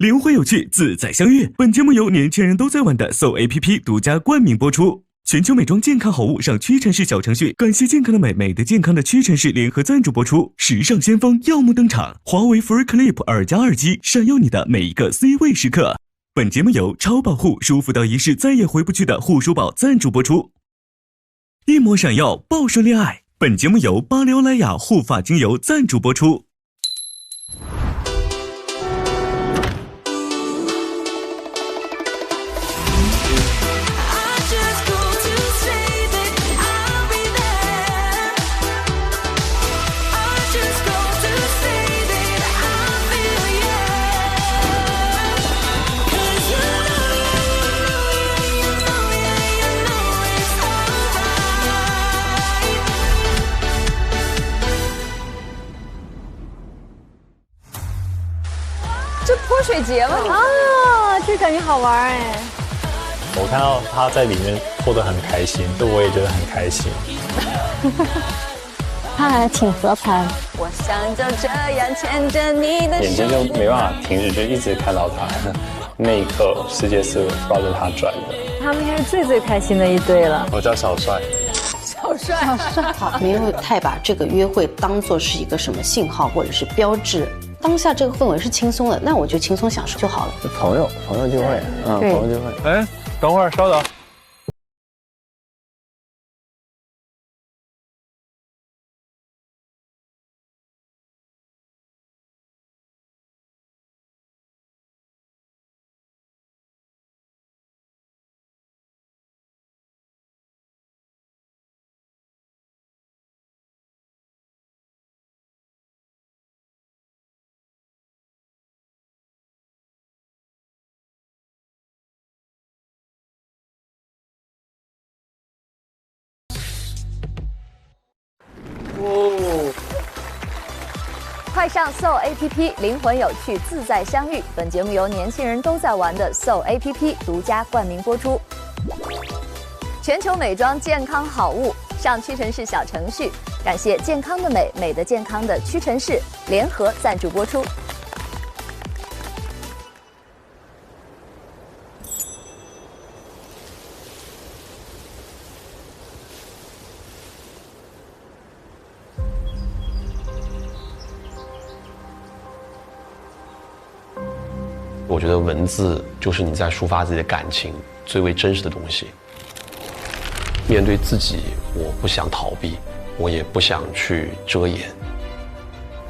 灵魂有趣，自在相遇。本节目由年轻人都在玩的 So APP 独家冠名播出。全球美妆健康好物上屈臣氏小程序，感谢健康的美，美的健康的屈臣氏联合赞助播出。时尚先锋耀目登场，华为 Free Clip 2+耳机，闪耀你的每一个 C 位时刻。本节目由超保护舒服到一世再也回不去的护舒宝赞助播出。一抹闪耀，报说恋爱。本节目由巴黎欧莱雅护发精油赞助播出。这泼水节吗？啊，这感觉好玩哎！我看到他在里面过得很开心，所以我也觉得很开心。他还挺合拍。我想就这样牵着你的手，眼睛就没办法停止，就一直看到他。那一刻，世界是绕着他转的。他们应该是最开心的一对了。我叫小帅。小帅好，没有太把这个约会当作是一个什么信号或者是标志。当下这个氛围是轻松的，那我就轻松享受就好了。朋友聚会，朋友聚会。哎，等会儿，稍等。快上 So APP， 灵魂有趣，自在相遇。本节目由年轻人都在玩的 So APP 独家冠名播出。全球美妆健康好物上屈臣氏小程序，感谢健康的美，美的健康的屈臣氏联合赞助播出。我觉得文字就是你在抒发自己的感情最为真实的东西。面对自己，我不想逃避，我也不想去遮掩。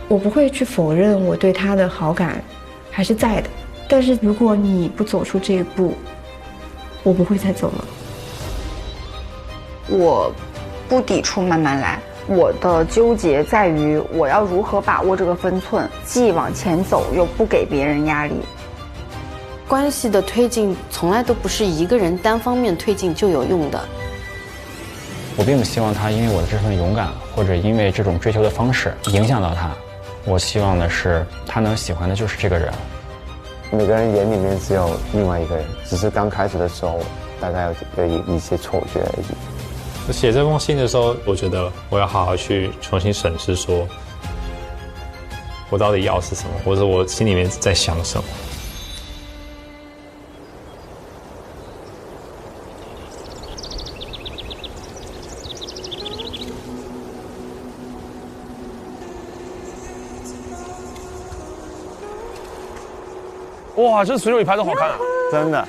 我不会去否认我对他的好感还是在的，但是如果你不走出这一步，我不会再走了。我不抵触慢慢来，我的纠结在于我要如何把握这个分寸，既往前走又不给别人压力。关系的推进从来都不是一个人单方面推进就有用的。我并不希望他因为我的这份勇敢，或者因为这种追求的方式影响到他。我希望的是他能喜欢的就是这个人。每个人眼里面只有另外一个人，只是刚开始的时候大概有一些错觉而已。我写这封信的时候，我觉得我要好好去重新审视，说我到底要是什么，或者我心里面在想什么。哇，这随手一拍都好看啊！真的。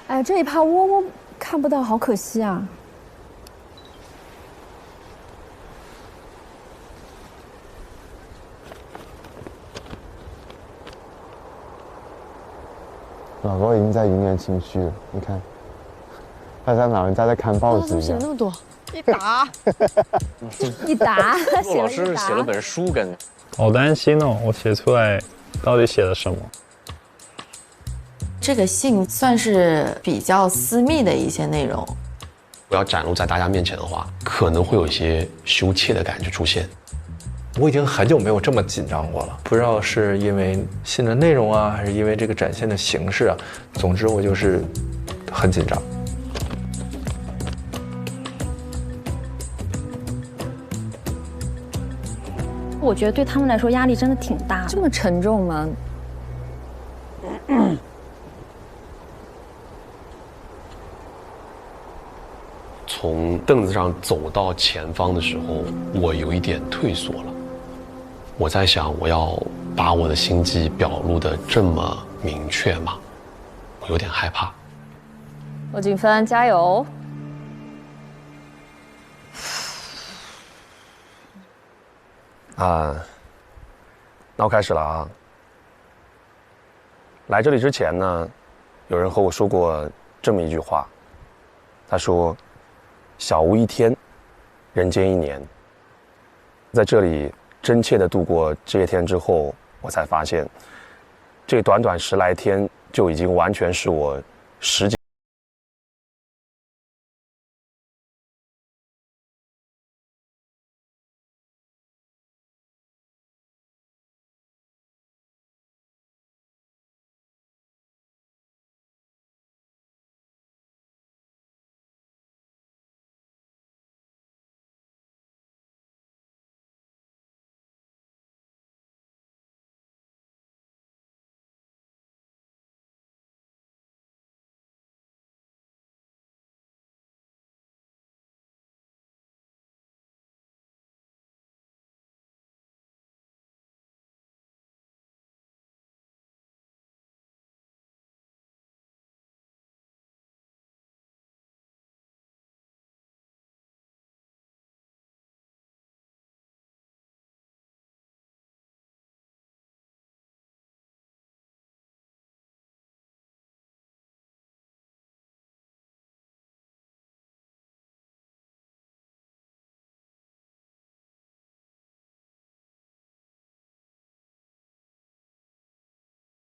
哎，这一趴窝窝看不到，好可惜啊！老高已经在云言情绪了，你看，他像老人家在看报纸一样。写了那么多，一打，一打，陆老师写了本书跟，好担心哦，我写出来到底写了什么？这个信算是比较私密的一些内容。我要展露在大家面前的话，可能会有一些羞怯的感觉出现。我已经很久没有这么紧张过了，不知道是因为信的内容啊，还是因为这个展现的形式啊，总之我就是很紧张。我觉得对他们来说压力真的挺大的。这么沉重吗？从凳子上走到前方的时候，我有一点退缩了。我在想，我要把我的心迹表露得这么明确吗？我有点害怕。罗景芬，加油！那我开始了啊。来这里之前呢，有人和我说过这么一句话，他说：“小屋一天，人间一年。”在这里真切地度过这些天之后，我才发现，这短短10来天就已经完全是我10几。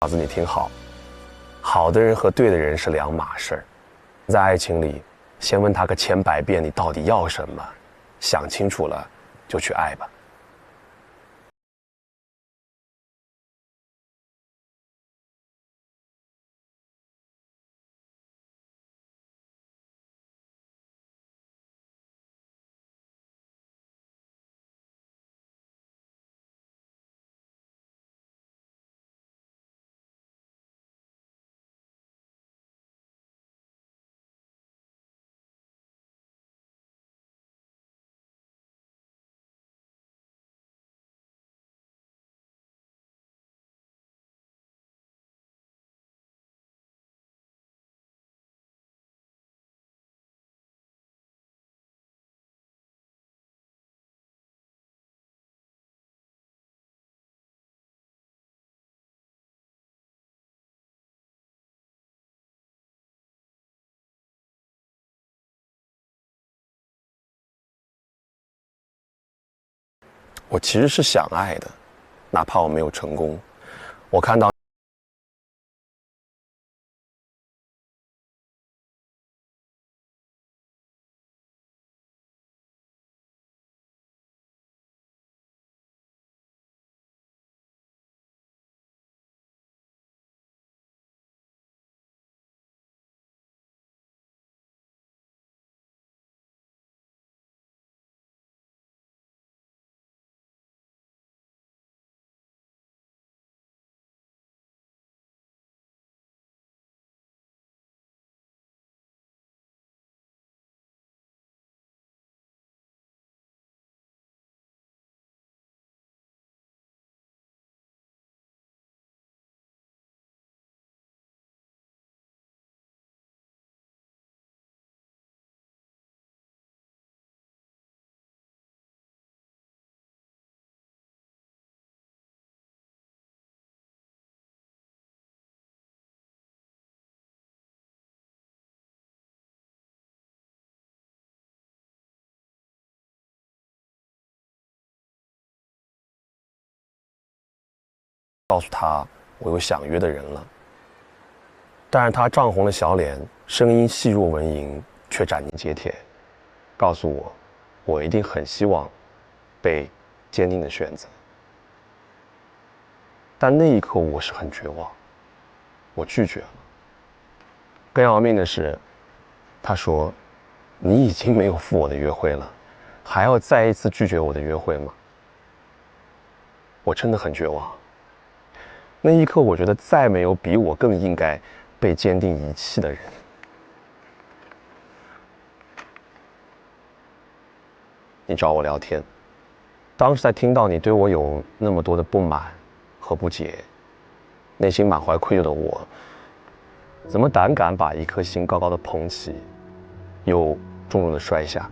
老子，你听好，好的人和对的人是两码事儿。在爱情里，先问他个千百遍，你到底要什么？想清楚了，就去爱吧。我其实是想爱的，哪怕我没有成功。我看到告诉她我有想约的人了。但是她涨红了小脸，声音细若蚊蝇，却斩钉截铁，告诉我，我一定很希望被坚定的选择。但那一刻我是很绝望，我拒绝了。更要命的是，她说：“你已经没有赴我的约会了，还要再一次拒绝我的约会吗？”我真的很绝望。那一刻，我觉得再没有比我更应该被坚定遗弃的人。你找我聊天，当时在听到你对我有那么多的不满和不解，内心满怀愧疚的我，怎么胆敢把一颗心高高的捧起，又重重的摔下？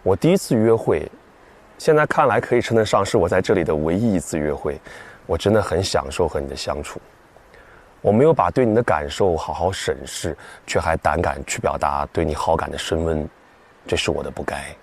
我第一次约会，现在看来可以称得上是我在这里的唯一一次约会。我真的很享受和你的相处。我没有把对你的感受好好审视，却还胆敢去表达对你好感的升温，这是我的不该。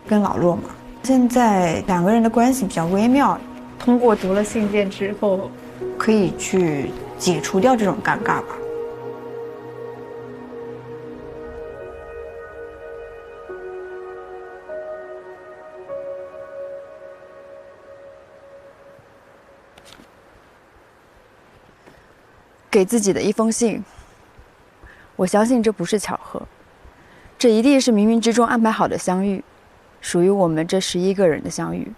跟老骆嘛。现在两个人的关系比较微妙，通过读了信件之后，可以去解除掉这种尴尬吧。给自己的一封信，我相信这不是巧合，这一定是冥冥之中安排好的相遇，属于我们这11个人的相遇。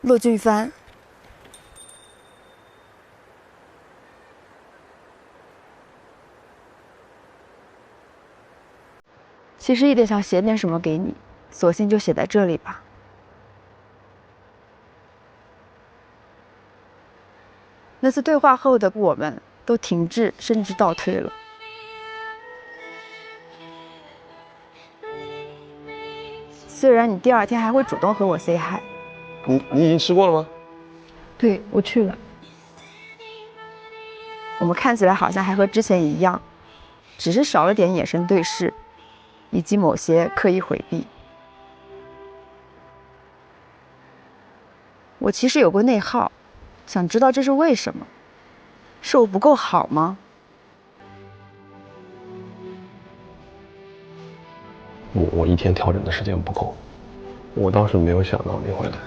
骆俊帆，其实一点想写点什么给你，索性就写在这里吧。那次对话后的我们都停滞，甚至倒退了。虽然你第2天还会主动和我 say hi。你已经吃过了吗？对，我去了。我们看起来好像还和之前一样，只是少了点眼神对视，以及某些刻意回避。我其实有过内耗。想知道这是为什么？是我不够好吗？我一天调整的时间不够，我倒是没有想到你会来。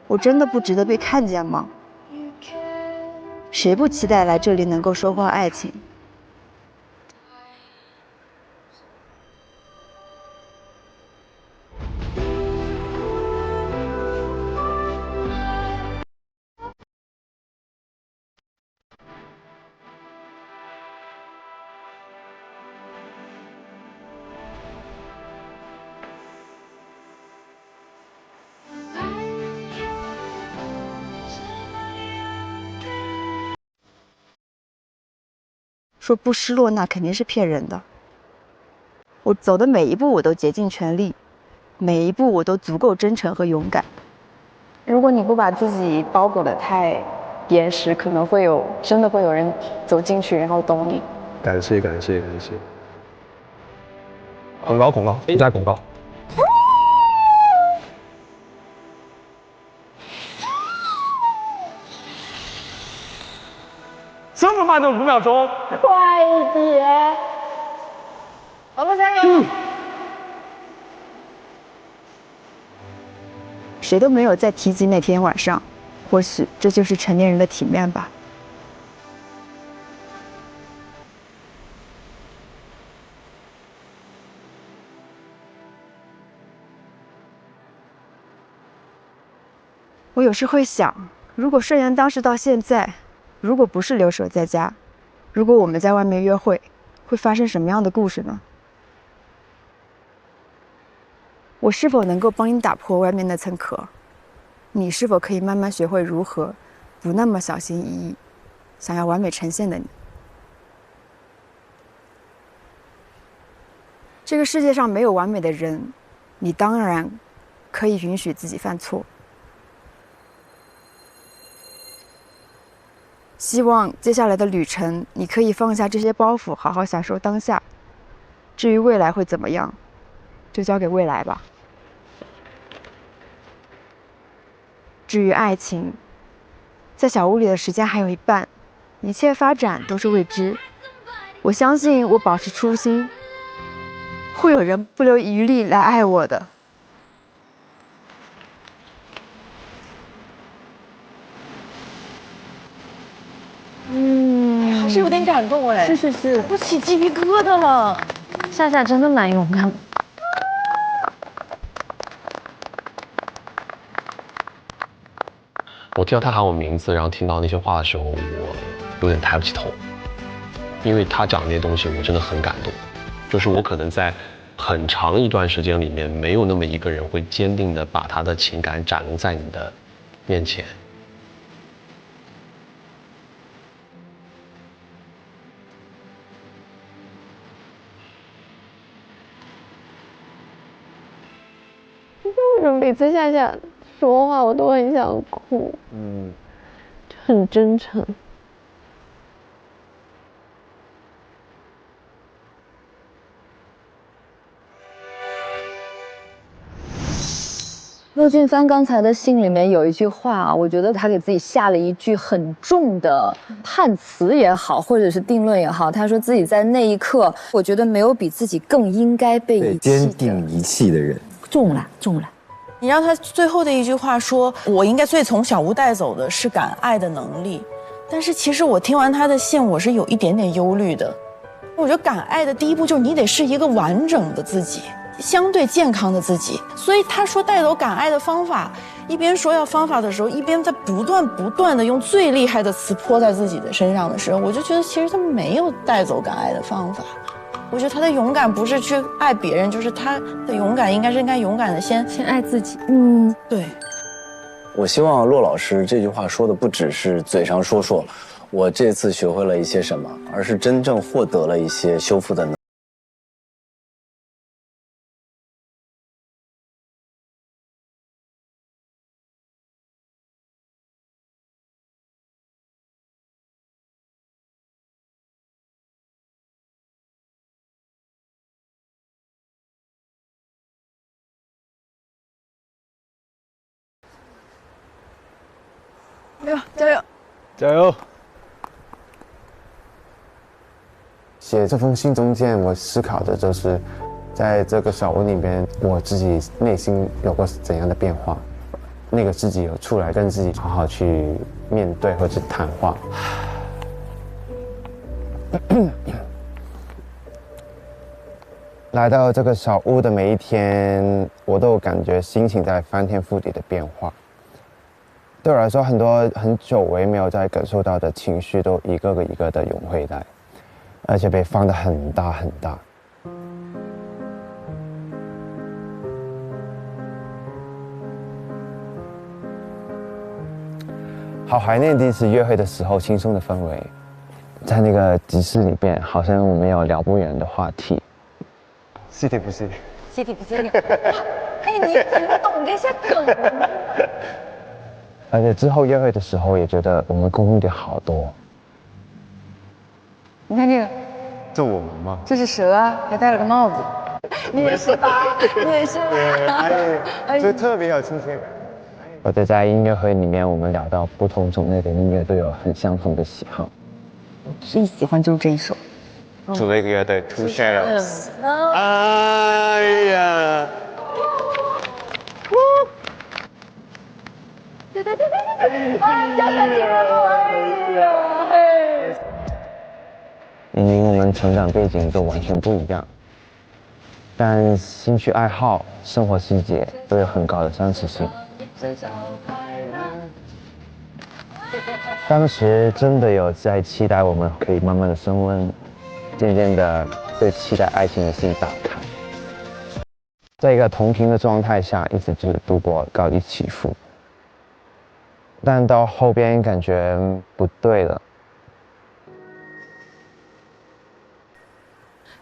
我真的不值得被看见吗？谁不期待来这里能够收获爱情？说不失落，那肯定是骗人的。我走的每一步，我都竭尽全力，每一步我都足够真诚和勇敢。如果你不把自己包裹得太严实，可能真的会有人走进去，然后懂你。感谢。恐高，不再恐高。这么慢的5秒钟，快一点！我们加油！谁都没有再提及那天晚上，或许这就是成年人的体面吧。我有时会想，如果顺延当时到现在，如果不是留守在家，如果我们在外面约会，会发生什么样的故事呢？我是否能够帮你打破外面那层壳？你是否可以慢慢学会如何不那么小心翼翼，想要完美呈现的你？这个世界上没有完美的人，你当然可以允许自己犯错。希望接下来的旅程，你可以放下这些包袱，好好享受当下。至于未来会怎么样，就交给未来吧。至于爱情，在小屋里的时间还有一半，一切发展都是未知。我相信我保持初心，会有人不留余力来爱我的。还是有点感动哎，是，都起鸡皮疙瘩了。夏夏真的蛮勇敢。我听到他喊我名字，然后听到那些话的时候，我有点抬不起头，因为他讲的那些东西，我真的很感动。就是我可能在很长一段时间里面，没有那么一个人会坚定的把他的情感展露在你的面前。为什么每次夏夏说话我都很想哭？就很真诚。骆俊帆刚才的信里面有一句话啊，我觉得他给自己下了一句很重的判词也好，或者是定论也好。他说自己在那一刻，我觉得没有比自己更应该被遗弃。坚定遗弃的人，重了，重了。你让他最后的一句话说：“我应该最从小屋带走的是敢爱的能力。”但是其实我听完他的信，我是有一点点忧虑的。我觉得敢爱的第一步就是你得是一个完整的自己。相对健康的自己，所以他说带走敢爱的方法，一边说要方法的时候，一边在不断的用最厉害的词泼在自己的身上的时候，我就觉得其实他没有带走敢爱的方法。我觉得他的勇敢不是去爱别人，就是他的勇敢应该勇敢的先爱自己。对。我希望骆老师这句话说的不只是嘴上说说，我这次学会了一些什么，而是真正获得了一些修复的能力。加油！加油！写这封信中间，我思考的就是，在这个小屋里面，我自己内心有过怎样的变化，那个自己有出来跟自己好好去面对或者谈话。来到这个小屋的每一天，我都感觉心情在翻天覆地的变化。对我来说，很多很久违没有再感受到的情绪，都一个的涌回来，而且被放得很大很大。好怀念第一次约会的时候轻松的氛围，在那个集市里边，好像我们有聊不完的话题。是的不是？是的不是？哎，你懂这些梗。而且之后约会的时候，也觉得我们共同点好多。你看这个，这我们吗？这是蛇啊，还戴了个帽子。你也是吧？你也是。哎，这特别有亲切感。或者在音乐会里面，我们聊到不同种类的音乐都有很相同的喜好。最喜欢就是这一首。组了一个乐队 Two Shadows。哎呀！明明我们成长背景都完全不一样，但兴趣爱好、生活细节都有很高的相似性。当时真的有在期待我们可以慢慢的升温，渐渐的对期待爱情的心打开，在一个同频的状态下，一直就是度过高低起伏。但到后边感觉不对了，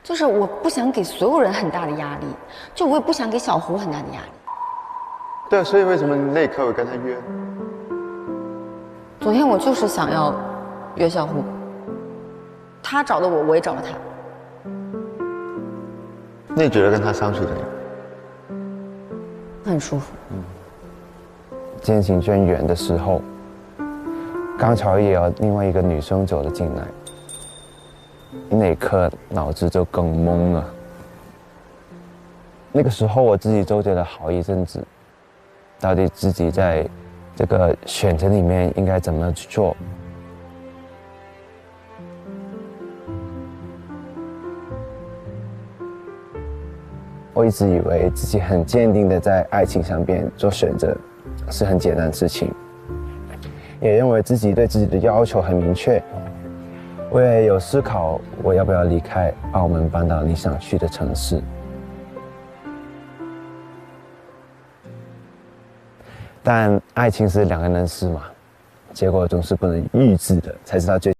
就是我不想给所有人很大的压力，就我也不想给小胡很大的压力。对啊，所以为什么那一刻我跟他约？昨天我就是想要约小胡，他找的我，我也找了他。那你觉得跟他相处怎样？很舒服。渐行渐远的时候，刚巧也有另外一个女生走了进来，那一刻脑子就更懵了。那个时候我自己纠结了好一阵子，到底自己在这个选择里面应该怎么去做。我一直以为自己很坚定的在爱情上边做选择是很简单的事情，也认为自己对自己的要求很明确。我也有思考我要不要离开澳门搬到你想去的城市，但爱情是两个人的事嘛，结果总是不能预知的，才知道最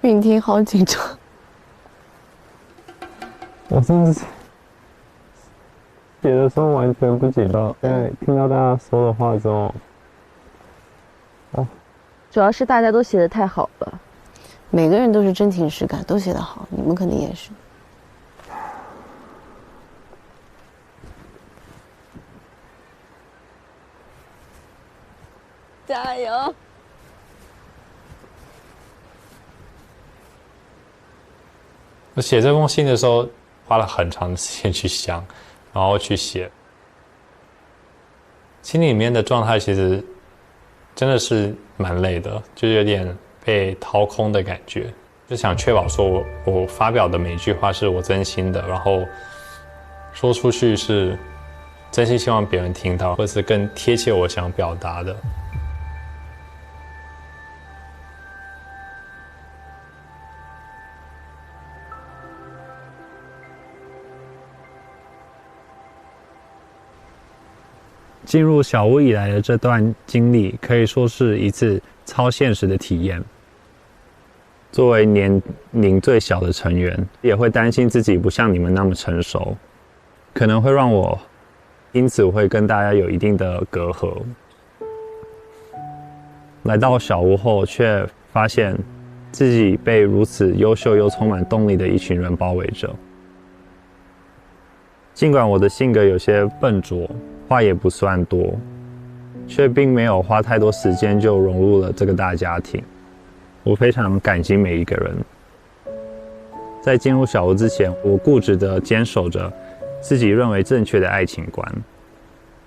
允婷好紧张。我真的是写的时候完全不紧张，因为听到大家说的话之后，主要是大家都写的太好了，每个人都是真情实感，都写得好，你们肯定也是。加油！我写这封信的时候花了很长的时间去想，然后去写，心里面的状态其实真的是蛮累的，就是有点被掏空的感觉，就想确保说我发表的每一句话是我真心的，然后说出去是真心希望别人听到，或是更贴切我想表达的。进入小屋以来的这段经历，可以说是一次超现实的体验。作为年龄最小的成员，也会担心自己不像你们那么成熟，可能会让我因此会跟大家有一定的隔阂。来到小屋后，却发现自己被如此优秀又充满动力的一群人包围着。尽管我的性格有些笨拙，话也不算多，却并没有花太多时间就融入了这个大家庭。我非常感激每一个人。在进入小屋之前，我固执地坚守着自己认为正确的爱情观，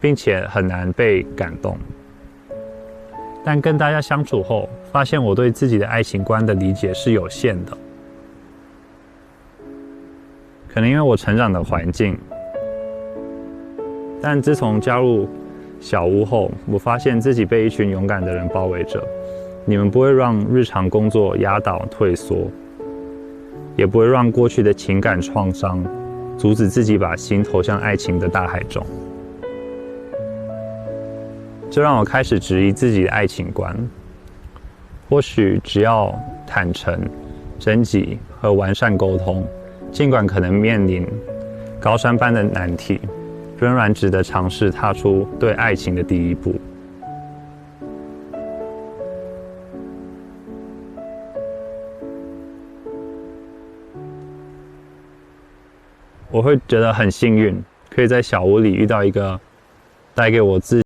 并且很难被感动。但跟大家相处后，发现我对自己的爱情观的理解是有限的。可能因为我成长的环境，但自从加入小屋后，我发现自己被一群勇敢的人包围着。你们不会让日常工作压倒退缩，也不会让过去的情感创伤阻止自己把心投向爱情的大海中。这让我开始质疑自己的爱情观。或许只要坦诚、真挚和完善沟通，尽管可能面临高山般的难题，仍然值得尝试踏出对爱情的第一步。我会觉得很幸运，可以在小屋里遇到一个带给我自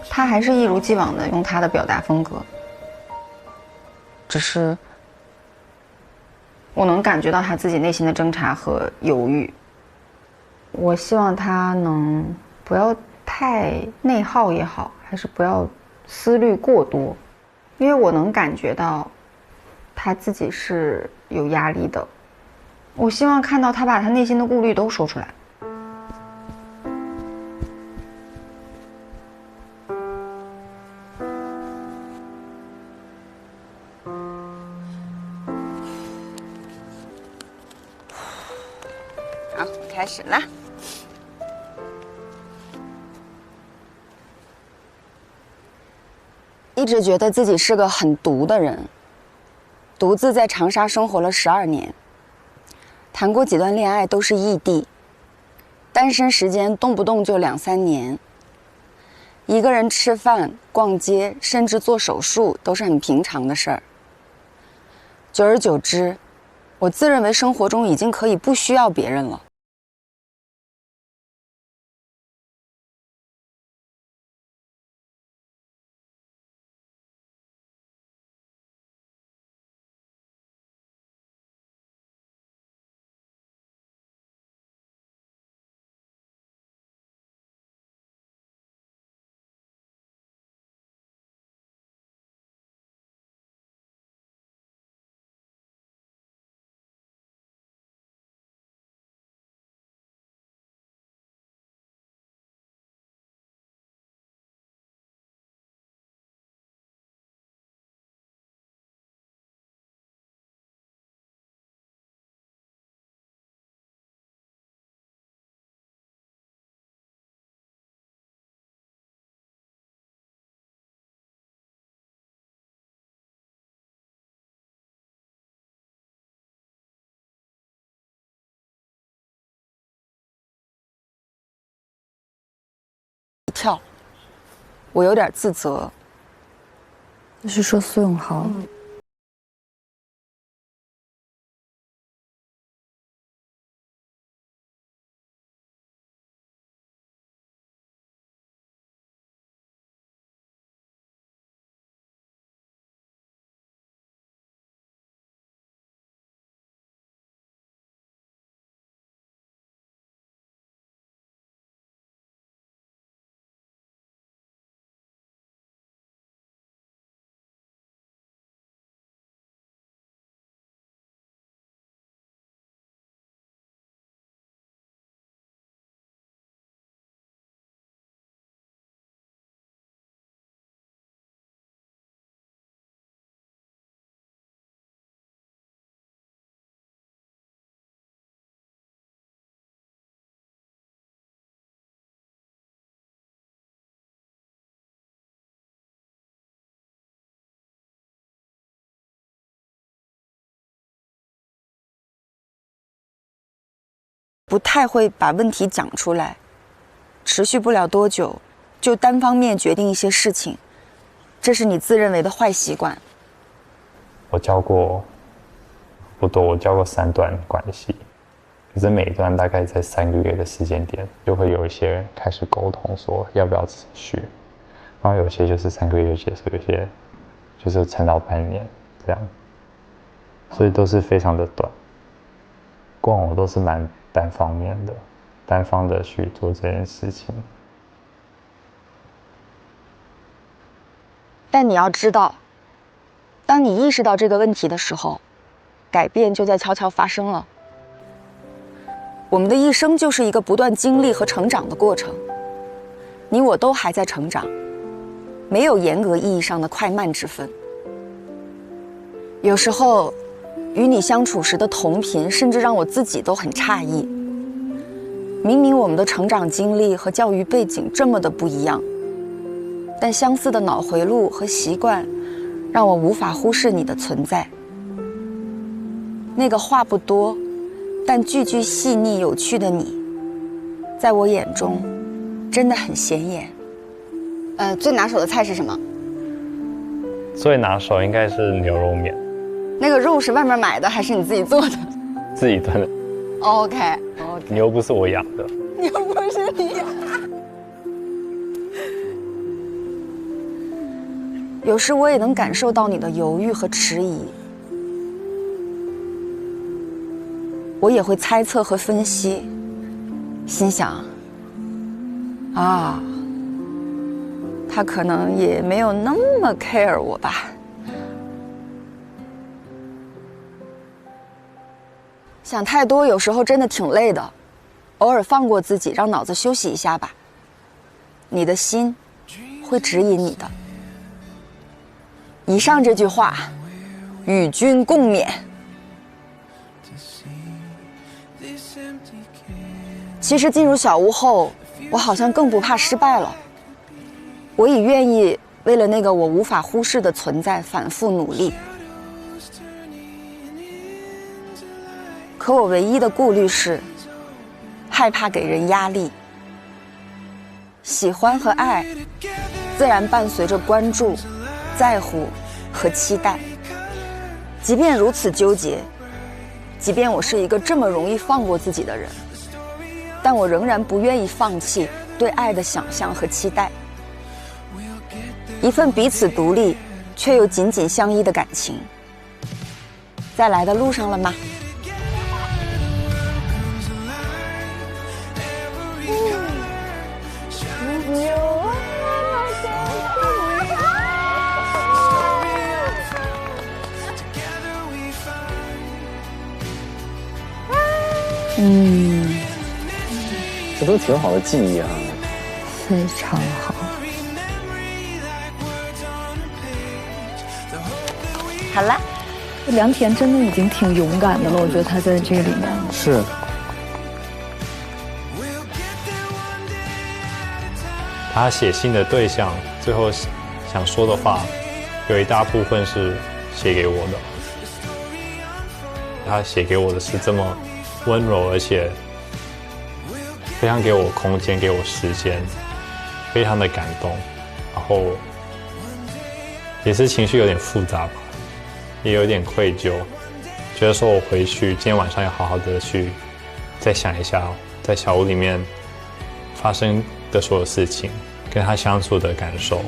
他还是一如既往的用他的表达风格，只是我能感觉到他自己内心的挣扎和犹豫。我希望他能不要太内耗也好，还是不要思虑过多，因为我能感觉到他自己是有压力的。我希望看到他把他内心的顾虑都说出来。好，开始啦。一直觉得自己是个很独的人，独自在长沙生活了12年，谈过几段恋爱都是异地，单身时间动不动就2、3年，一个人吃饭、逛街，甚至做手术都是很平常的事儿。久而久之，我自认为生活中已经可以不需要别人了。跳，我有点自责。就是说苏永豪，不太会把问题讲出来，持续不了多久，就单方面决定一些事情，这是你自认为的坏习惯。我交过不多，我交过3段关系，可是每一段大概在3个月的时间点，就会有一些人开始沟通说要不要持续，然后有些就是3个月就结束，有些就是撑到半年这样，所以都是非常的短。过往我都是蛮单方面的，单方的去做这件事情。但你要知道，当你意识到这个问题的时候，改变就在悄悄发生了。我们的一生就是一个不断经历和成长的过程，你我都还在成长，没有严格意义上的快慢之分。有时候与你相处时的同频，甚至让我自己都很诧异。明明我们的成长经历和教育背景这么的不一样，但相似的脑回路和习惯，让我无法忽视你的存在。那个话不多，但句句细腻有趣的你，在我眼中真的很显眼。最拿手的菜是什么？最拿手应该是牛肉面。那个肉是外面买的还是你自己做的？自己炖的。OK。牛不是我养的。牛不是你养的。有时我也能感受到你的犹豫和迟疑，我也会猜测和分析，心想，啊，他可能也没有那么 care 我吧。想太多有时候真的挺累的，偶尔放过自己，让脑子休息一下吧。你的心会指引你的。以上这句话，与君共勉。其实进入小屋后，我好像更不怕失败了。我已愿意为了那个我无法忽视的存在反复努力。可我唯一的顾虑是，害怕给人压力。喜欢和爱，自然伴随着关注、在乎和期待。即便如此纠结，即便我是一个这么容易放过自己的人，但我仍然不愿意放弃对爱的想象和期待。一份彼此独立却又紧紧相依的感情，在来的路上了吗？这都挺好的记忆啊，非常好。好啦，良田真的已经挺勇敢的了，我觉得他在这里面是。他写信的对象，最后想说的话，有一大部分是写给我的。他写给我的是这么温柔，而且非常给我空间，给我时间，非常的感动。然后也是情绪有点复杂吧，也有点愧疚，觉得说我回去今天晚上要好好的去再想一下，在小屋里面发生的所有事情，跟他相处的感受。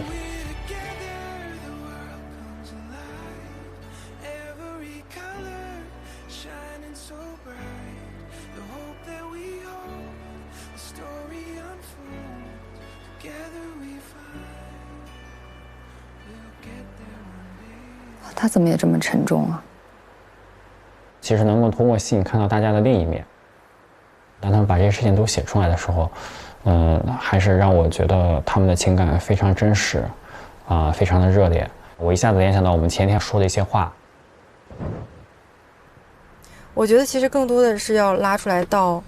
他怎么也这么沉重啊？其实能够通过信看到大家的另一面，当他们把这些事情都写出来的时候，还是让我觉得他们的情感非常真实，非常的热烈。我一下子联想到我们前天说的一些话。我觉得其实更多的是要拉出来到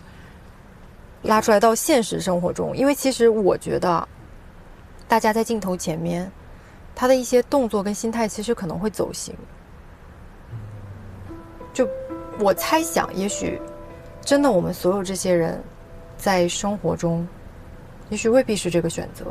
现实生活中，因为其实我觉得，大家在镜头前面，他的一些动作跟心态其实可能会走形。就我猜想，也许真的我们所有这些人，在生活中，也许未必是这个选择。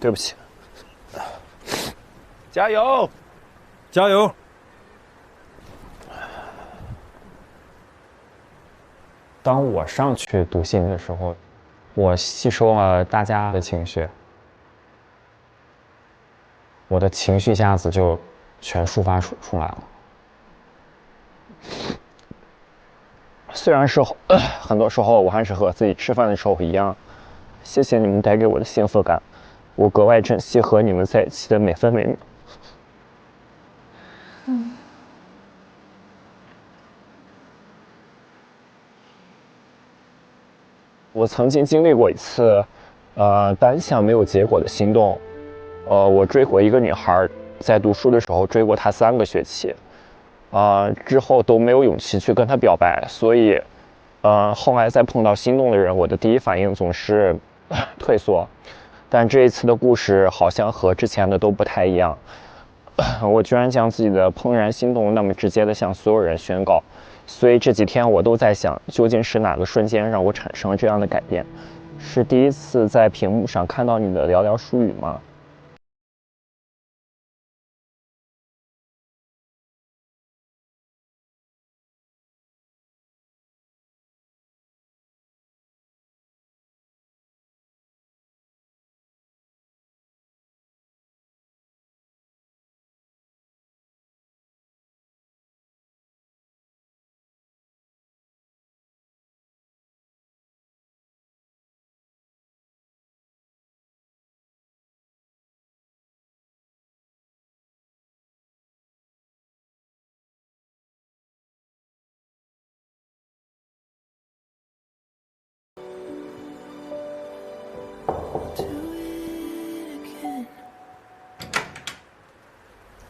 对不起。加油，加油！当我上去读信的时候，我吸收了大家的情绪，我的情绪一下子就全抒发出来了。虽然是很多时候我还是和自己吃饭的时候一样，谢谢你们带给我的幸福感，我格外珍惜和你们在一起的每分每秒。我曾经经历过一次，单向没有结果的心动。我追过一个女孩，在读书的时候追过她3个学期，之后都没有勇气去跟她表白，所以，后来再碰到心动的人，我的第一反应总是退缩。但这一次的故事好像和之前的都不太一样，我居然将自己的怦然心动那么直接的向所有人宣告。所以这几天我都在想，究竟是哪个瞬间让我产生了这样的改变？是第一次在屏幕上看到你的寥寥数语吗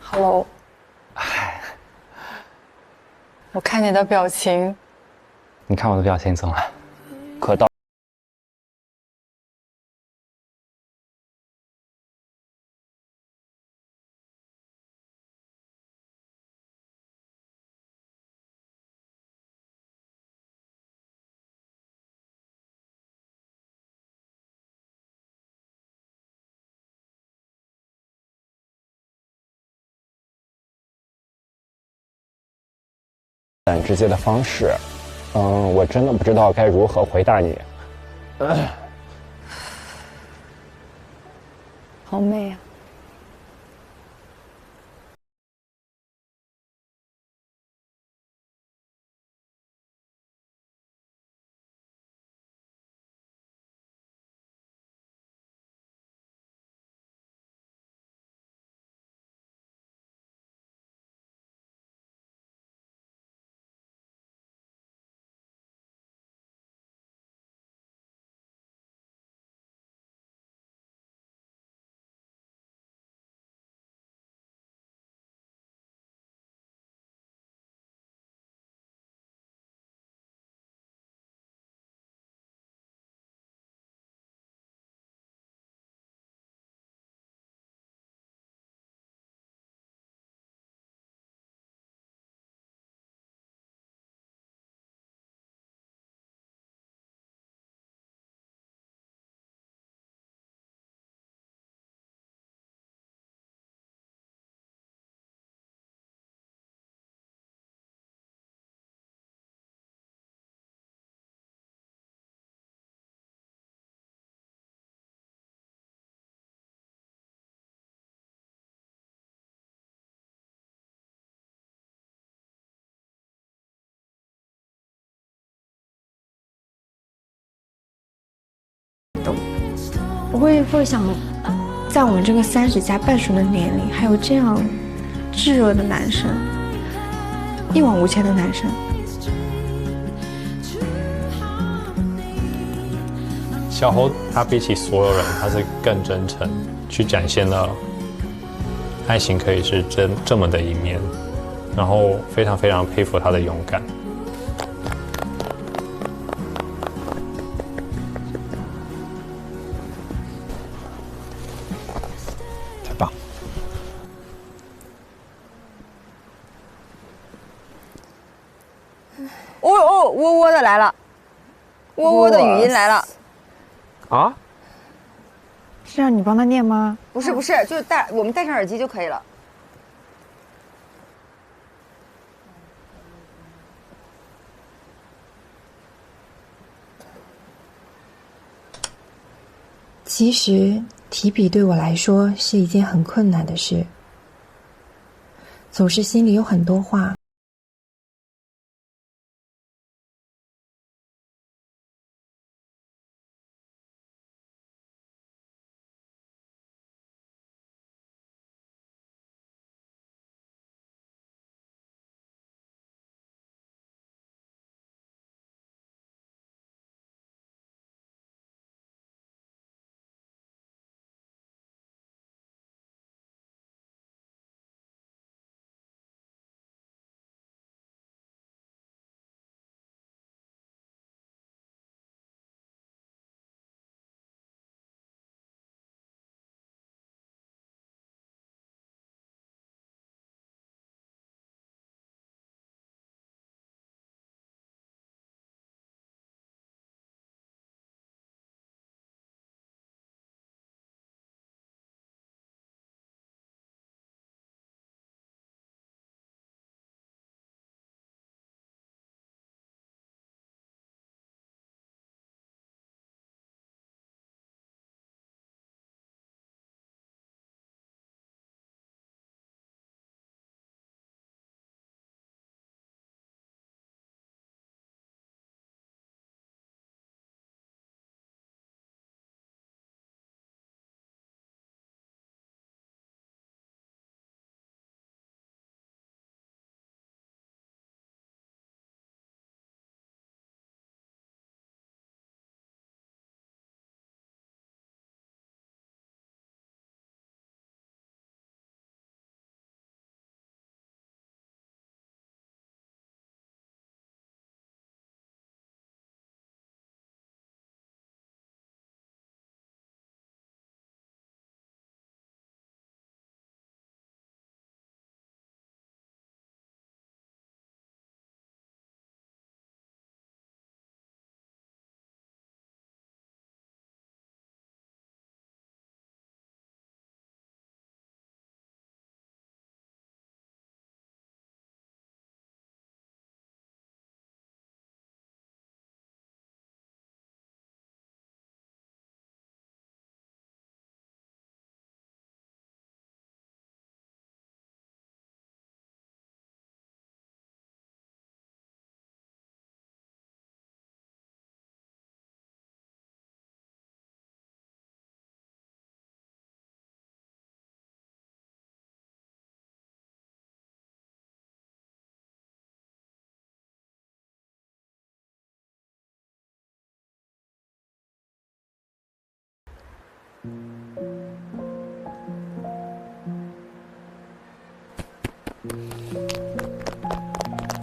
？Hello， 我看你的表情，你看我的表情怎么了？可到。很直接的方式，我真的不知道该如何回答你。好美啊！我会想，在我们这个30加半熟的年龄，还有这样炙热的男生，一往无前的男生。小侯他比起所有人，他是更真诚，去展现了爱情可以是这么的一面，然后非常非常佩服他的勇敢。喔的来了，喔的语音来了。啊？是让你帮他念吗？不是不是，就是我们戴上耳机就可以了。其实提笔对我来说是一件很困难的事，总是心里有很多话。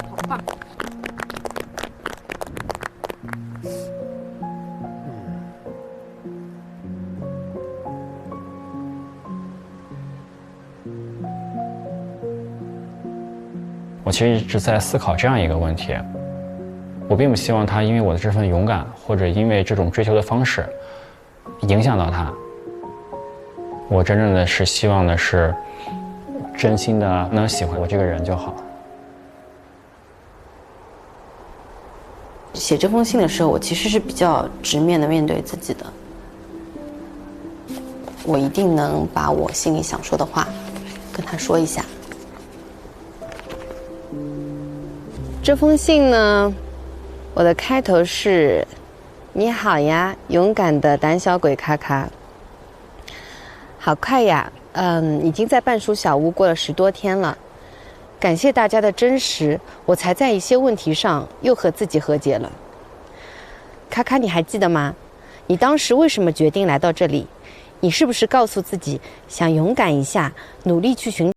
好棒！我其实一直在思考这样一个问题，我并不希望他因为我的这份勇敢，或者因为这种追求的方式，影响到他。我真正的是希望的是，真心的能喜欢我这个人就好。写这封信的时候，我其实是比较直面的面对自己的，我一定能把我心里想说的话跟他说一下。这封信呢，我的开头是：你好呀，勇敢的胆小鬼咔咔。好快呀，已经在半熟小屋过了10多天了。感谢大家的真实，我才在一些问题上又和自己和解了。咔咔，你还记得吗？你当时为什么决定来到这里？你是不是告诉自己想勇敢一下，努力去寻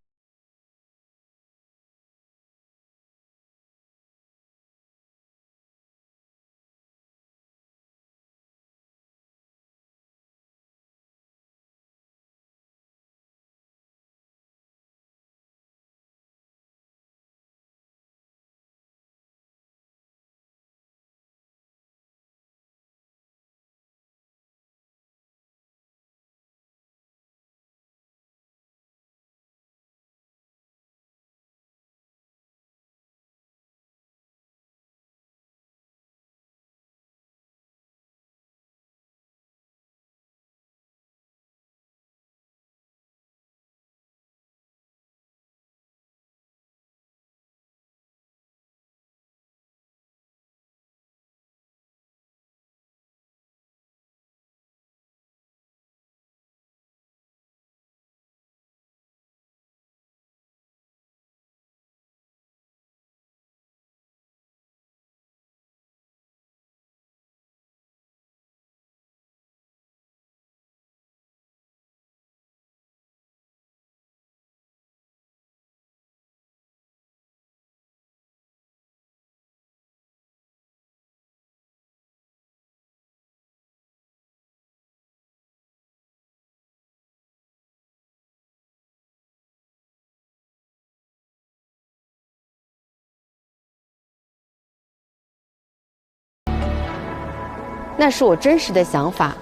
那是我真实的想法。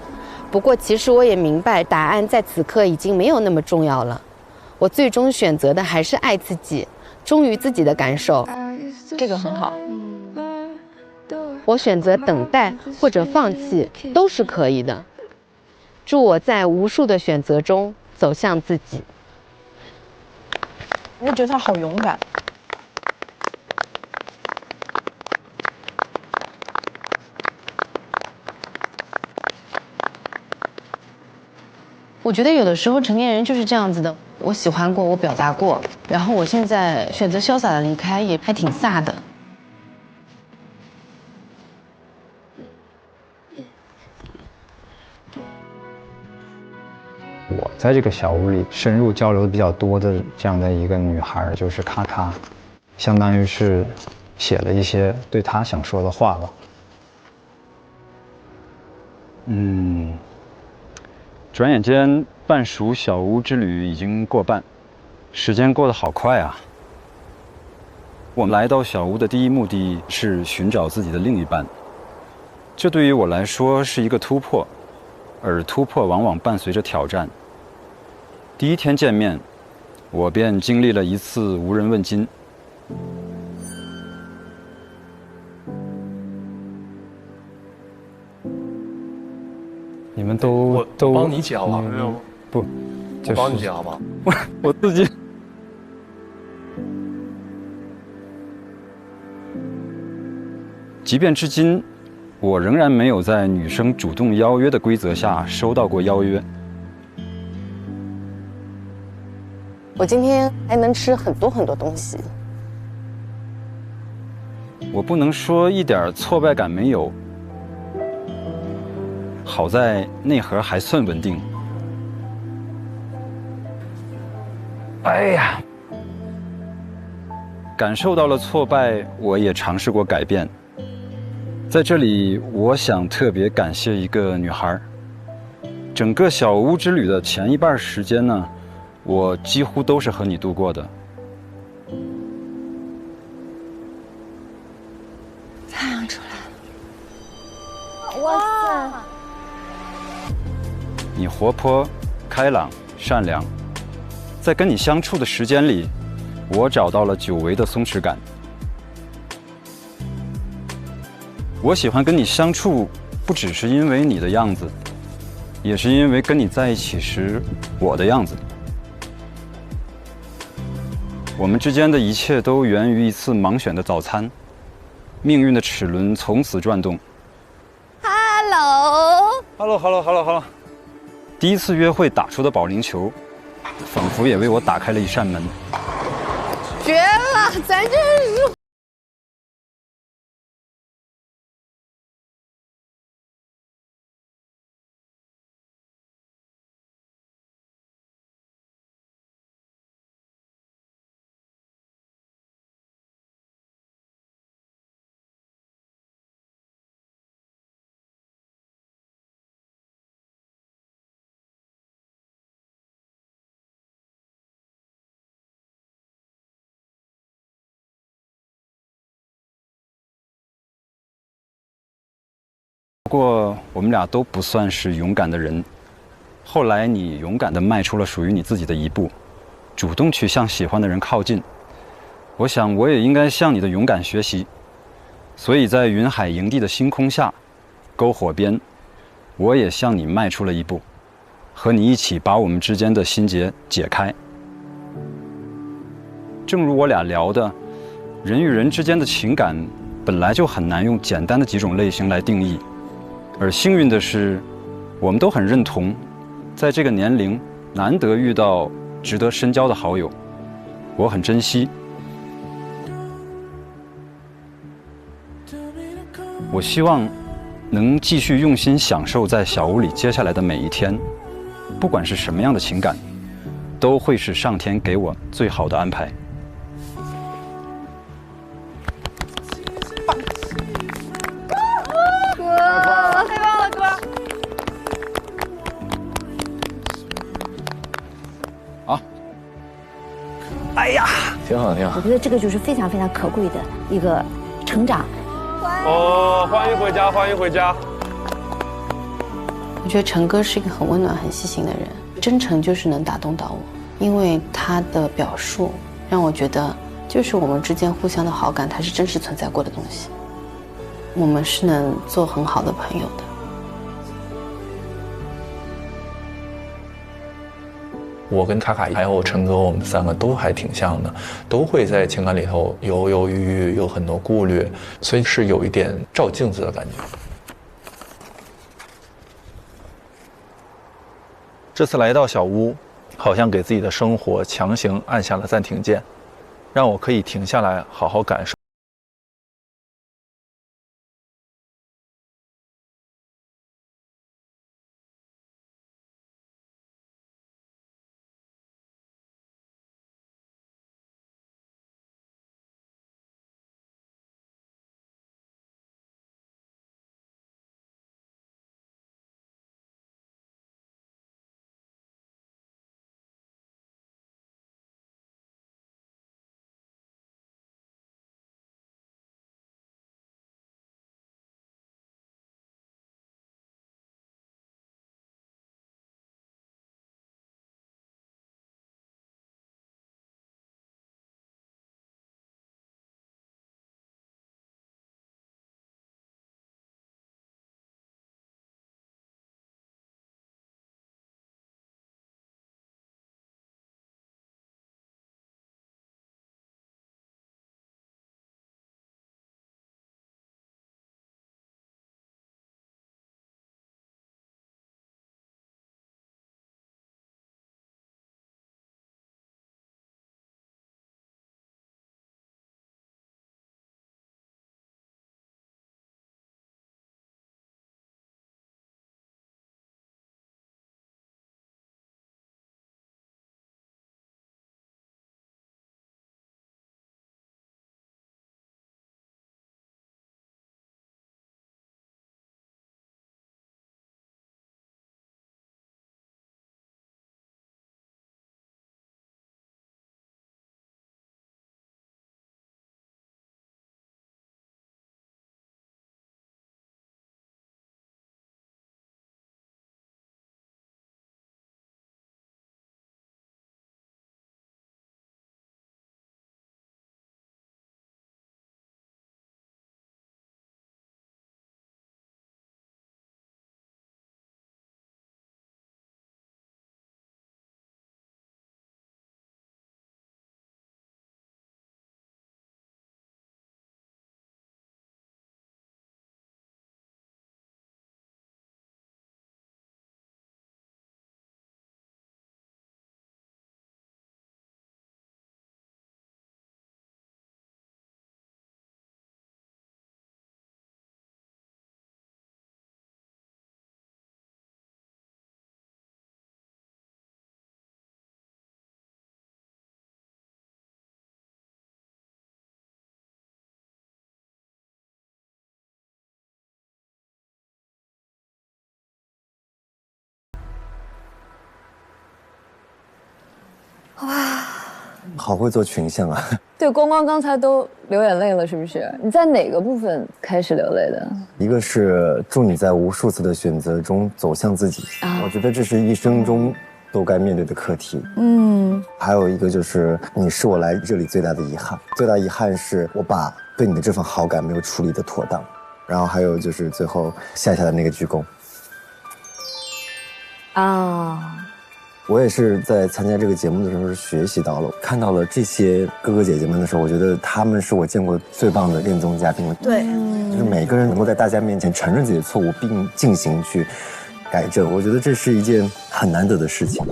不过其实我也明白，答案在此刻已经没有那么重要了。我最终选择的还是爱自己，忠于自己的感受。这个很好。我选择等待或者放弃都是可以的。祝我在无数的选择中走向自己。我觉得他好勇敢。我觉得有的时候成年人就是这样子的，我喜欢过，我表达过，然后我现在选择潇洒的离开，也还挺飒的。我在这个小屋里深入交流比较多的这样的一个女孩就是咔咔，相当于是写了一些对她想说的话吧。转眼间半熟小屋之旅已经过半，时间过得好快啊。我们来到小屋的第一目的是寻找自己的另一半，这对于我来说是一个突破，而突破往往伴随着挑战。第一天见面，我便经历了一次无人问津。你们都帮你解好吧？没有，不，我帮你解好吧？我自己。即便至今，我仍然没有在女生主动邀约的规则下收到过邀约。我今天还能吃很多很多东西。我不能说一点挫败感没有，好在内核还算稳定。哎呀，感受到了挫败，我也尝试过改变。在这里，我想特别感谢一个女孩。整个小屋之旅的前一半时间呢，我几乎都是和你度过的。太阳出来了！哇塞！你活泼、开朗、善良，在跟你相处的时间里，我找到了久违的松弛感。我喜欢跟你相处，不只是因为你的样子，也是因为跟你在一起时我的样子。我们之间的一切都源于一次盲选的早餐，命运的齿轮从此转动。Hello。第一次约会打出的保龄球，仿佛也为我打开了一扇门。绝了，咱这是。不过我们俩都不算是勇敢的人。后来你勇敢地迈出了属于你自己的一步，主动去向喜欢的人靠近。我想我也应该向你的勇敢学习。所以在云海营地的星空下，篝火边，我也向你迈出了一步，和你一起把我们之间的心结解开。正如我俩聊的，人与人之间的情感本来就很难用简单的几种类型来定义。而幸运的是，我们都很认同，在这个年龄难得遇到值得深交的好友，我很珍惜。我希望能继续用心享受在小屋里接下来的每一天，不管是什么样的情感，都会是上天给我最好的安排。哎呀，挺好，挺好。我觉得这个就是非常非常可贵的一个成长。哦，欢迎回家，欢迎回家。我觉得陈哥是一个很温暖、很细心的人，真诚就是能打动到我，因为他的表述让我觉得，就是我们之间互相的好感，它是真实存在过的东西，我们是能做很好的朋友的。我跟卡卡还有陈哥，我们3个都还挺像的，都会在情感里头犹犹豫豫，有很多顾虑，所以是有一点照镜子的感觉。这次来到小屋，好像给自己的生活强行按下了暂停键，让我可以停下来好好感受。哇，好会做群像啊！对，光光刚才都流眼泪了，是不是？你在哪个部分开始流泪的？一个是祝你在无数次的选择中走向自己，我觉得这是一生中都该面对的课题。还有一个就是你是我来这里最大的遗憾，最大遗憾是我把对你的这份好感没有处理得妥当。然后还有就是最后下的那个鞠躬。我也是在参加这个节目的时候是学习到了，看到了这些哥哥姐姐们的时候，我觉得他们是我见过最棒的恋综嘉宾了。对，就是每个人能够在大家面前承认自己的错误，并进行去改正，我觉得这是一件很难得的事情。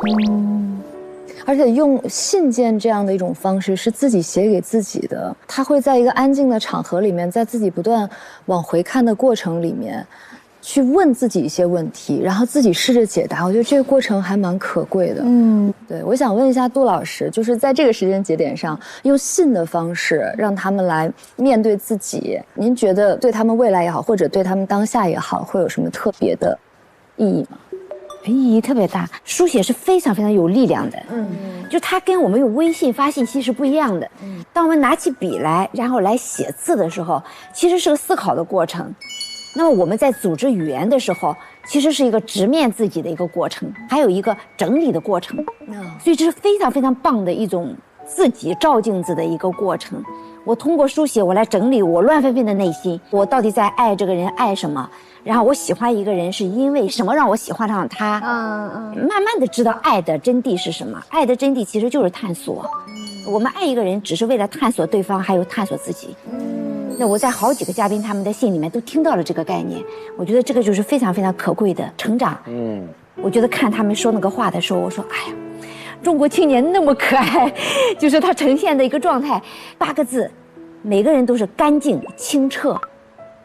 而且用信件这样的一种方式是自己写给自己的，他会在一个安静的场合里面，在自己不断往回看的过程里面，去问自己一些问题，然后自己试着解答。我觉得这个过程还蛮可贵的。对，我想问一下杜老师，就是在这个时间节点上，用信的方式让他们来面对自己，您觉得对他们未来也好，或者对他们当下也好，会有什么特别的意义吗？意义特别大，书写是非常非常有力量的。就它跟我们用微信发信息是不一样的。当我们拿起笔来，然后来写字的时候，其实是个思考的过程。那么我们在组织语言的时候，其实是一个直面自己的一个过程，还有一个整理的过程。所以这是非常非常棒的一种自己照镜子的一个过程。我通过书写，我来整理我乱纷纷的内心，我到底在爱这个人爱什么？然后我喜欢一个人是因为什么让我喜欢上他？慢慢的知道爱的真谛是什么。爱的真谛其实就是探索。我们爱一个人只是为了探索对方，还有探索自己。那我在好几个嘉宾他们的信里面都听到了这个概念，我觉得这个就是非常非常可贵的成长。我觉得看他们说那个话的时候，我说哎呀，中国青年那么可爱，就是他呈现的一个状态，8个字，每个人都是干净、清澈、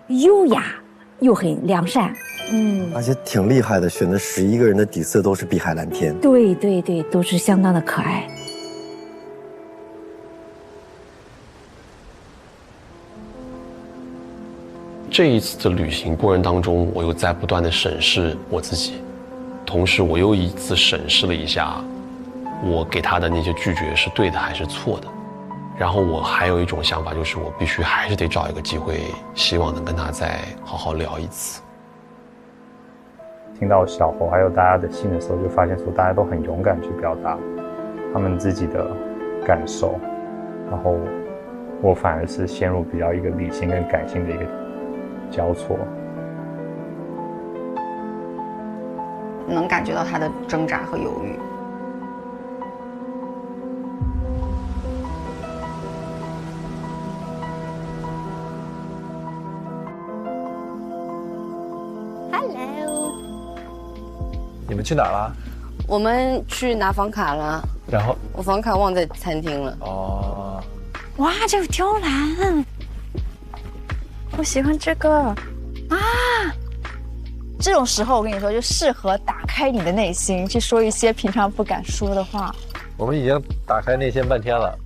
优雅又很良善。而且挺厉害的，选的11个人的底色都是碧海蓝天。对对对，都是相当的可爱。这一次的旅行过程当中，我又在不断的审视我自己，同时我又一次审视了一下我给他的那些拒绝是对的还是错的。然后我还有一种想法，就是我必须还是得找一个机会，希望能跟他再好好聊一次。听到小侯还有大家的信的时候，就发现说大家都很勇敢去表达他们自己的感受，然后我反而是陷入比较一个理性跟感性的一个交错。能感觉到他的挣扎和犹豫。Hello， 你们去哪儿了？我们去拿房卡了，然后我房卡忘在餐厅了。哦，哇，这有雕栏，我喜欢这个啊！这种时候我跟你说，就适合打开你的内心，去说一些平常不敢说的话。我们已经打开内心半天了，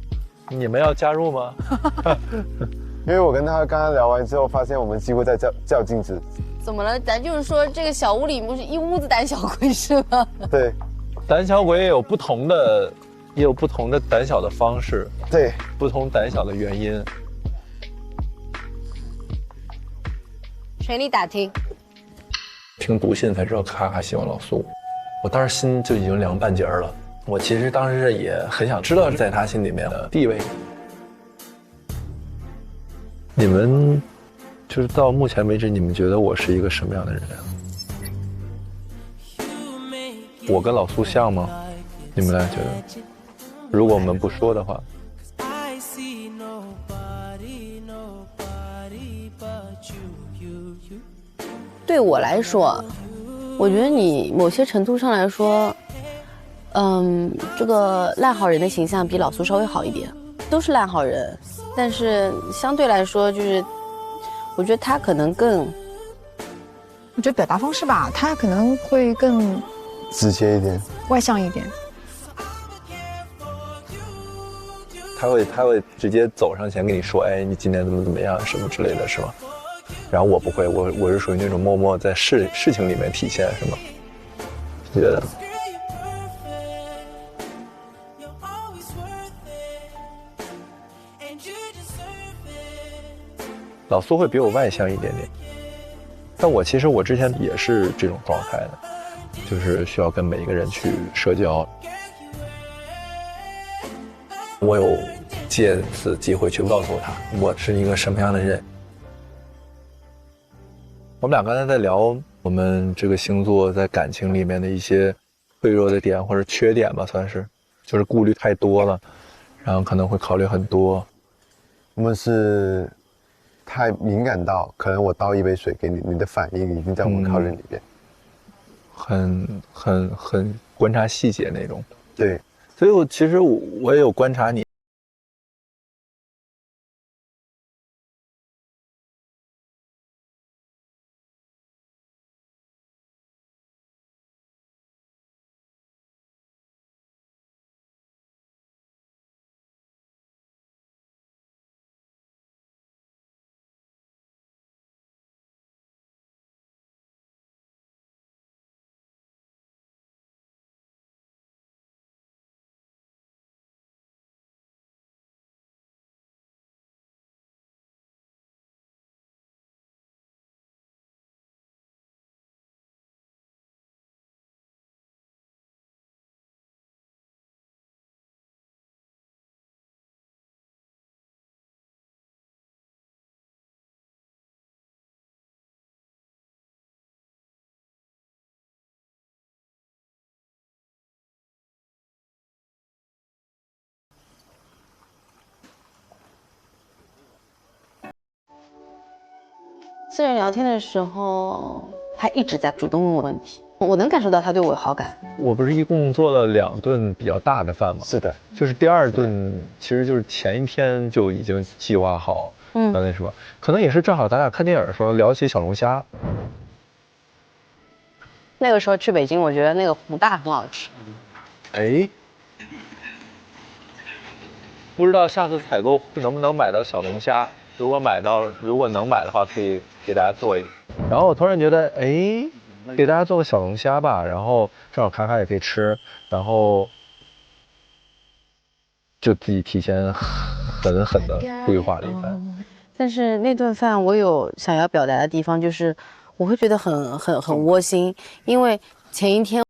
你们要加入吗？因为我跟他刚刚聊完之后，发现我们几乎在较劲子。怎么了？咱就是说，这个小屋里不是一屋子胆小鬼是吗？对，胆小鬼也有不同的胆小的方式，对，不同胆小的原因。全力打听。听读信才知道卡卡喜欢老苏，我当时心就已经凉半截了。我其实当时也很想知道在他心里面的地位。你们就是到目前为止，你们觉得我是一个什么样的人啊？我跟老苏像吗？你们俩觉得？如果我们不说的话，对我来说，我觉得你某些程度上来说，这个烂好人的形象比老苏稍微好一点，都是烂好人，但是相对来说，就是我觉得他可能更，我觉得表达方式吧，他可能会更直接一点，外向一点。他会直接走上前跟你说，哎，你今天怎么样，什么之类的，是吗？然后我不会，我是属于那种默默在事情里面体现，是吗？你觉得？老苏会比我外向一点点，但我其实之前也是这种状态的，就是需要跟每一个人去社交。我有借此机会去告诉他，我是一个什么样的人。我们俩刚才在聊我们这个星座在感情里面的一些脆弱的点或者缺点吧，算是，就是顾虑太多了，然后可能会考虑很多。我们是太敏感到，可能我倒一杯水给你，你的反应已经在我们考虑里边，很观察细节那种。对，所以其实我也有观察你。私人聊天的时候，他一直在主动问我问题，我能感受到他对我有好感。我不是一共做了2顿比较大的饭吗？是的，就是第2顿其实就是前一天就已经计划好，那什么，可能也是正好咱俩看电影的时候聊起小龙虾。那个时候去北京，我觉得那个湖大很好吃。哎，不知道下次采购能不能买到小龙虾？如果能买的话，可以给大家做一个。然后我突然觉得，哎，给大家做个小龙虾吧，然后正好卡卡也可以吃，然后就自己提前狠狠的规划了一番。但是那顿饭我有想要表达的地方，就是我会觉得很窝心，因为前一天。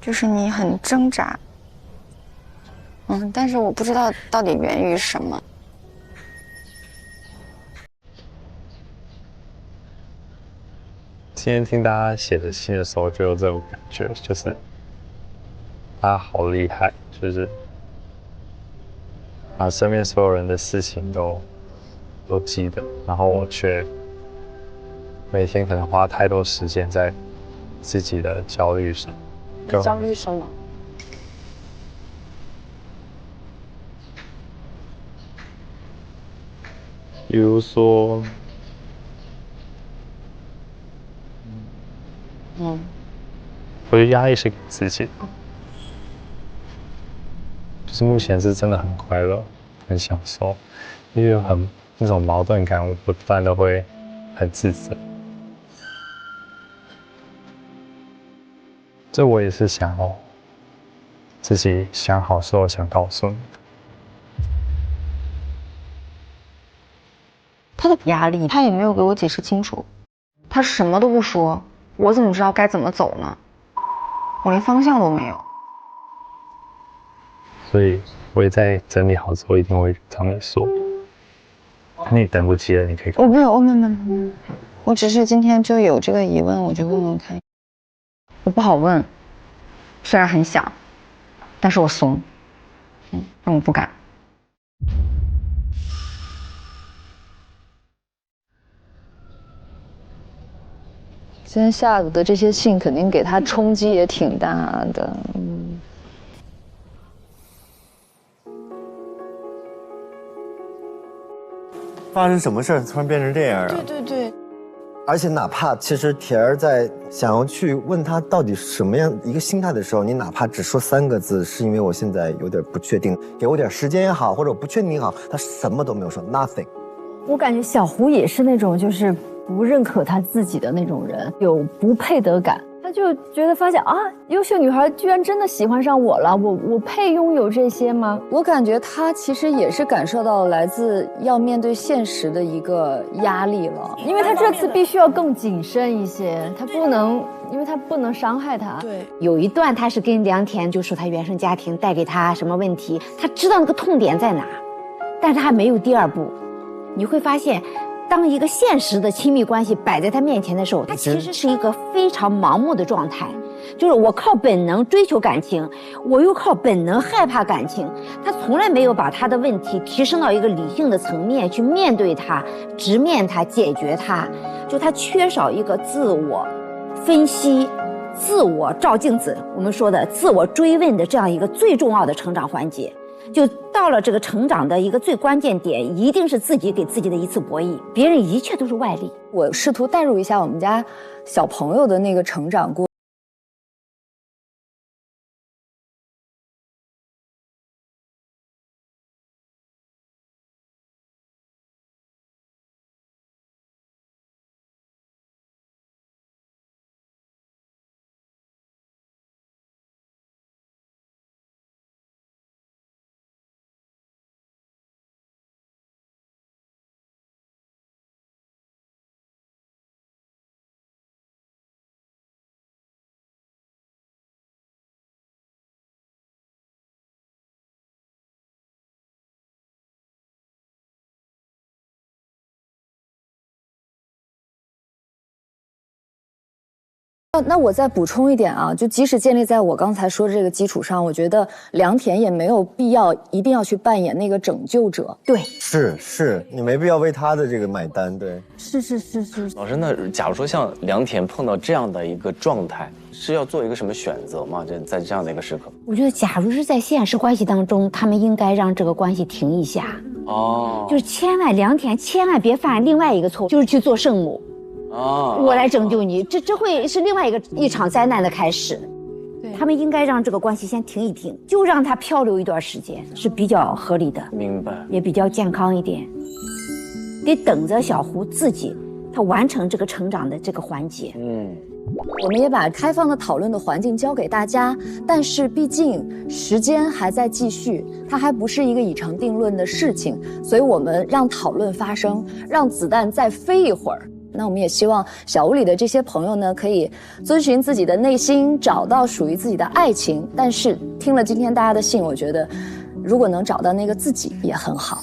就是你很挣扎，但是我不知道到底源于什么。今天听大家写的信的时候，就有这种感觉，就是他好厉害，就是把身边所有人的事情都记得，然后我却每天可能花太多时间在自己的焦虑上。焦虑什么？比如说，我觉得压力是给自己的，就是目前是真的很快乐，很享受，因为那种矛盾感，我不断的会很自责。这我也是想自己想好之后想告诉你。他的压力，他也没有给我解释清楚，他什么都不说，我怎么知道该怎么走呢？我连方向都没有。所以我也在整理好之后一定会找你说。你等不及了，你可以。我没有，我只是今天就有这个疑问，我就问问看。我不好问，虽然很想，但是我怂，我不敢。今天下午的这些信肯定给他冲击也挺大的。发生什么事儿突然变成这样啊？对。而且哪怕其实田儿在想要去问他到底什么样一个心态的时候，你哪怕只说3个字，是因为我现在有点不确定，给我点时间也好，或者不确定也好，他什么都没有说 ，nothing。我感觉小胡也是那种就是不认可他自己的那种人，有不配得感。他就觉得发现啊，优秀女孩居然真的喜欢上我了，我配拥有这些吗？我感觉他其实也是感受到来自要面对现实的一个压力了，因为他这次必须要更谨慎一些，他不能，因为他不能伤害他。对，有一段他是跟梁田就说他原生家庭带给他什么问题，他知道那个痛点在哪，但是他还没有第2步。你会发现，当一个现实的亲密关系摆在他面前的时候，他其实是一个非常盲目的状态，就是我靠本能追求感情，我又靠本能害怕感情，他从来没有把他的问题提升到一个理性的层面去面对它、直面它、解决它，就他缺少一个自我分析、自我照镜子，我们说的自我追问的这样一个最重要的成长环节。就到了这个成长的一个最关键点，一定是自己给自己的一次博弈，别人一切都是外力。我试图代入一下我们家小朋友的那个成长过。那我再补充一点啊，就即使建立在我刚才说的这个基础上，我觉得良田也没有必要一定要去扮演那个拯救者。对，是，你没必要为他的这个买单。对，是。老师，那假如说像良田碰到这样的一个状态，是要做一个什么选择吗？在这样的一个时刻，我觉得假如是在现实关系当中，他们应该让这个关系停一下。哦，就是良田千万别犯另外一个错误，就是去做圣母。我来拯救你，这会是另外一场灾难的开始。他们应该让这个关系先停一停，就让它漂流一段时间，是比较合理的。明白，也比较健康一点。得等着小胡自己，他完成这个成长的这个环节。我们也把开放的讨论的环境交给大家，但是毕竟时间还在继续，它还不是一个已成定论的事情，所以我们让讨论发生，让子弹再飞一会儿。那我们也希望小屋里的这些朋友呢，可以遵循自己的内心，找到属于自己的爱情。但是听了今天大家的信，我觉得如果能找到那个自己也很好。